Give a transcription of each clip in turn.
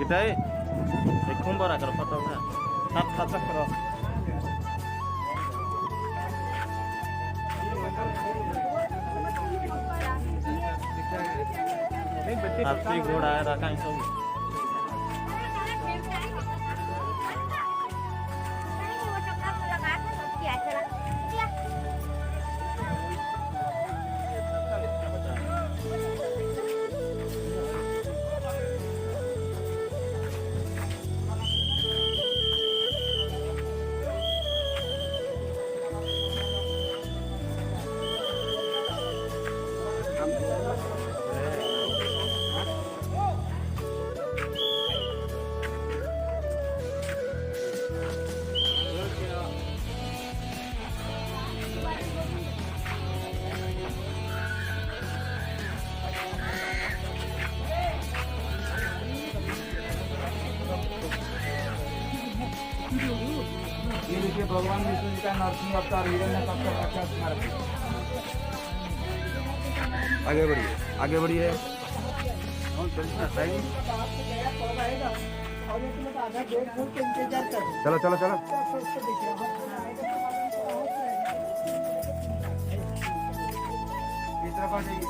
এটাই দেখুন বড় কর ফটো না হাত হাত কর हाथी घोड़ा है रखा सब ये देखिए भगवान विष्णु जी का नरसिंह अवतार हिरण्य कश्यप का रक्षा स्मारक। आगे बढ़िए आगे बढ़िए चलो चलो चलो इस तरफ आ जाइए।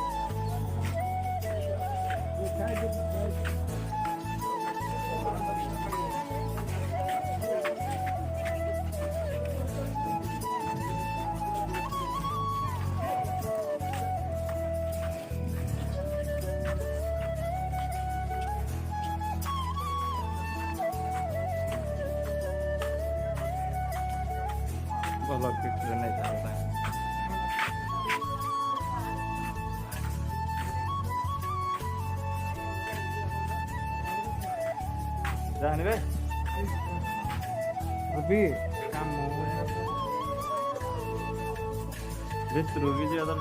ब्लॉग पिक्चर नहीं चाहता है जानवे अभी काम हो भित्र भी ज्यादा